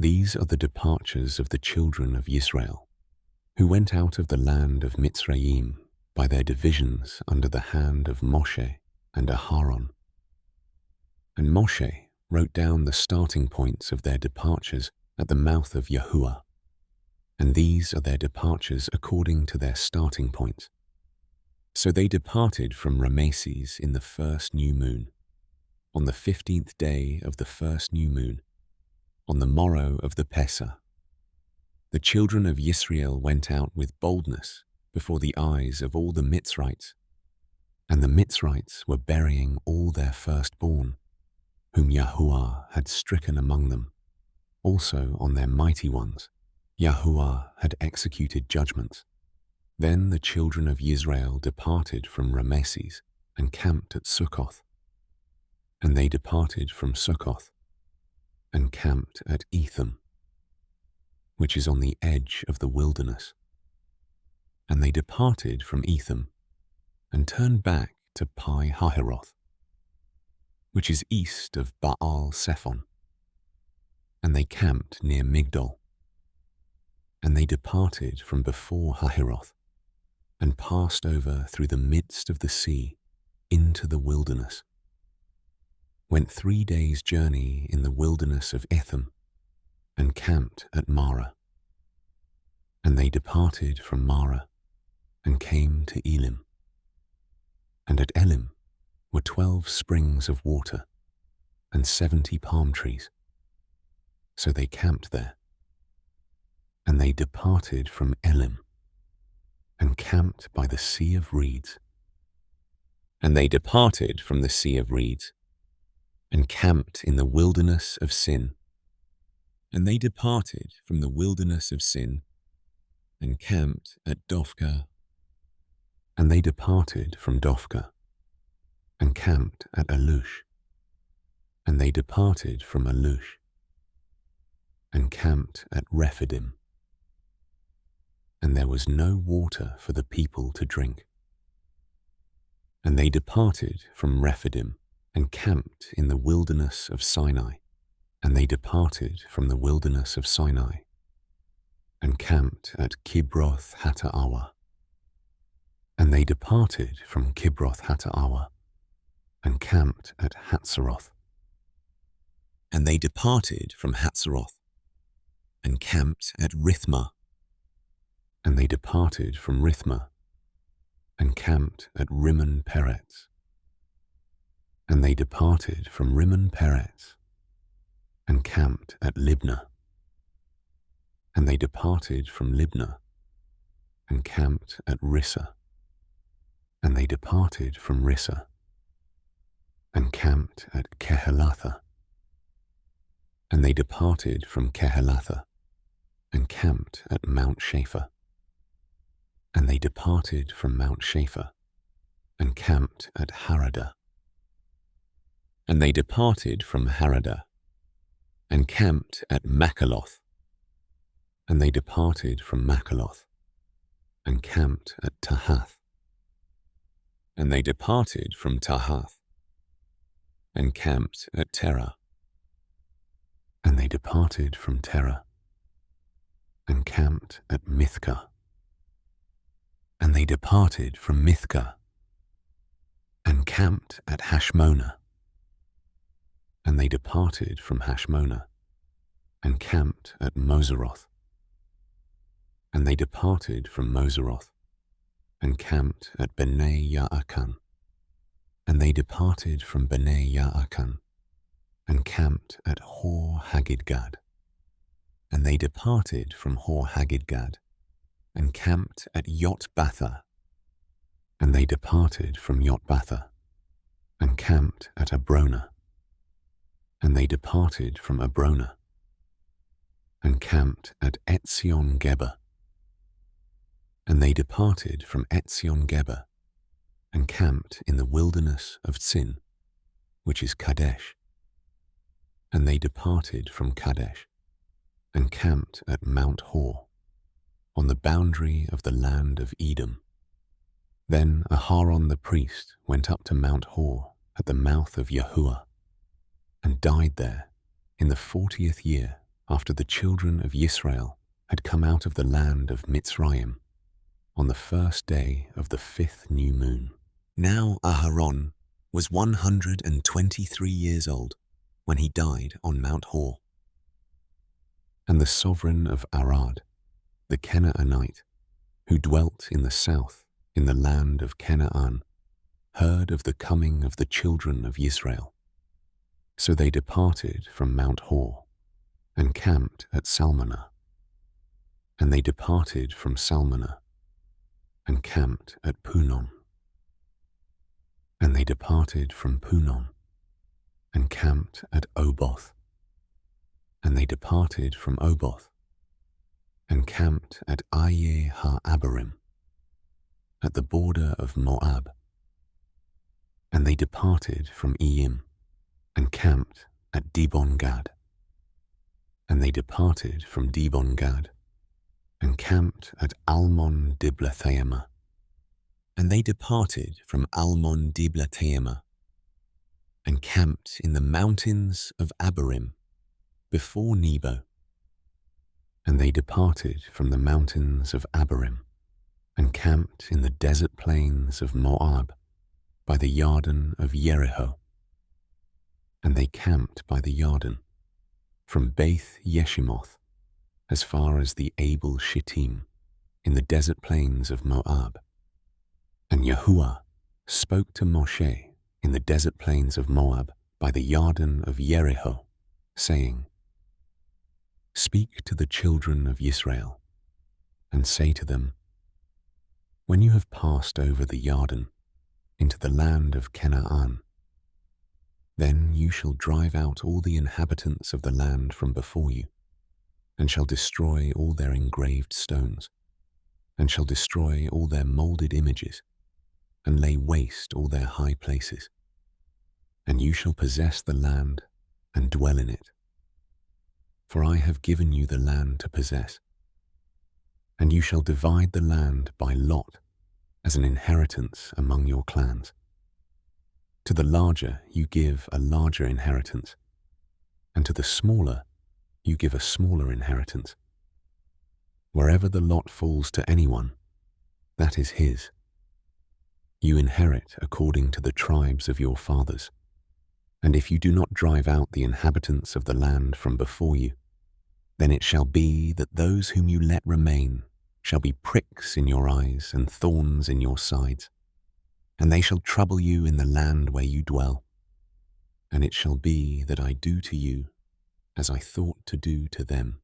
These are the departures of the children of Israel, who went out of the land of Mitzrayim by their divisions under the hand of Moshe and Aharon. And Moshe wrote down the starting points of their departures at the mouth of Yahuwah, and these are their departures according to their starting points. So they departed from Rameses in the first new moon, on the 15th day of the first new moon, on the morrow of the Pesach. The children of Israel went out with boldness before the eyes of all the Mitzrites, and the Mitzrites were burying all their firstborn, whom Yahuwah had stricken among them. Also on their mighty ones, Yahuwah had executed judgments. Then the children of Israel departed from Rameses and camped at Succoth. And they departed from Succoth and camped at Etham, which is on the edge of the wilderness. And they departed from Etham and turned back to Pi Hahiroth, which is east of Baal Zephon. And they camped near Migdol. And they departed from before Hahiroth and passed over through the midst of the sea into the wilderness, went 3 days' journey in the wilderness of Etham, and camped at Marah. And they departed from Marah and came to Elim. And at Elim were 12 springs of water and 70 palm trees. So they camped there. And they departed from Elim and camped by the Sea of Reeds. And they departed from the Sea of Reeds and camped in the wilderness of Sin. And they departed from the wilderness of Sin and camped at Dophkah. And they departed from Dophkah and camped at Alush. And they departed from Alush and camped at Rephidim. And there was no water for the people to drink. And they departed from Rephidim and camped in the wilderness of Sinai. And they departed from the wilderness of Sinai and camped at Kibroth Hatta'awa. And they departed from Kibroth Hatta'awa and camped at Hatzeroth. And they departed from Hatzeroth and camped at Rithmah. And they departed from Rithmah and camped at Rimmon Peretz. And they departed from Rimmon Peretz and camped at Libnah. And they departed from Libnah and camped at Rissa. And they departed from Rissa and camped at Kehelatha. And they departed from Kehelatha and camped at Mount Shapha. And they departed from Mount Shapha and camped at Haradah. And they departed from Haradah and camped at Makaloth. And they departed from Makaloth and camped at Tahath. And they departed from Tahath and camped at Terah. And they departed from Terah and camped at Mithkah. And they departed from Mithkah and camped at Hashmonah. And they departed from Hashmonah and camped at Moseroth. And they departed from Moseroth and camped at Bnei Ya'akan. And they departed from Bnei Ya'akan and camped at Hor Haggidgad. And they departed from Hor Haggidgad and camped at Yotbatha. And they departed from Yotbatha and camped at Abrona. And they departed from Abrona and camped at Etzion Geber. And they departed from Etzion Geber and camped in the wilderness of Sin, which is Kadesh. And they departed from Kadesh and camped at Mount Hor, on the boundary of the land of Edom. Then Aharon the priest went up to Mount Hor at the mouth of Yahuwah, and died there in the 40th year after the children of Israel had come out of the land of Mitzrayim on the first day of the 5th new moon. Now Aharon was 123 years old when he died on Mount Hor. And the sovereign of Arad, the Canaanite, who dwelt in the south in the land of Canaan, heard of the coming of the children of Israel. So they departed from Mount Hor and camped at Salmanah. And they departed from Salmanah and camped at Punon. And they departed from Punon and camped at Oboth. And they departed from Oboth and camped at Aye ha-Abarim, at the border of Moab. And they departed from Iyim and camped at Dibon-Gad. And they departed from Dibon-Gad and camped at Almon-Diblathaimah. And they departed from Almon-Diblathaimah and camped in the mountains of Abarim before Nebo. And they departed from the mountains of Abarim and camped in the desert plains of Moab by the Yarden of Jericho. And they camped by the Yarden from Beth Yeshimoth as far as the Abel Shittim in the desert plains of Moab. And Yahuwah spoke to Moshe in the desert plains of Moab by the Yarden of Jericho, saying, Speak to the children of Israel, and say to them, When you have passed over the Yarden into the land of Canaan, then you shall drive out all the inhabitants of the land from before you, and shall destroy all their engraved stones, and shall destroy all their moulded images, and lay waste all their high places. And you shall possess the land and dwell in it. For I have given you the land to possess. And you shall divide the land by lot as an inheritance among your clans. To the larger you give a larger inheritance, and to the smaller you give a smaller inheritance. Wherever the lot falls to anyone, that is his. You inherit according to the tribes of your fathers. And if you do not drive out the inhabitants of the land from before you, then it shall be that those whom you let remain shall be pricks in your eyes and thorns in your sides, and they shall trouble you in the land where you dwell. And it shall be that I do to you as I thought to do to them.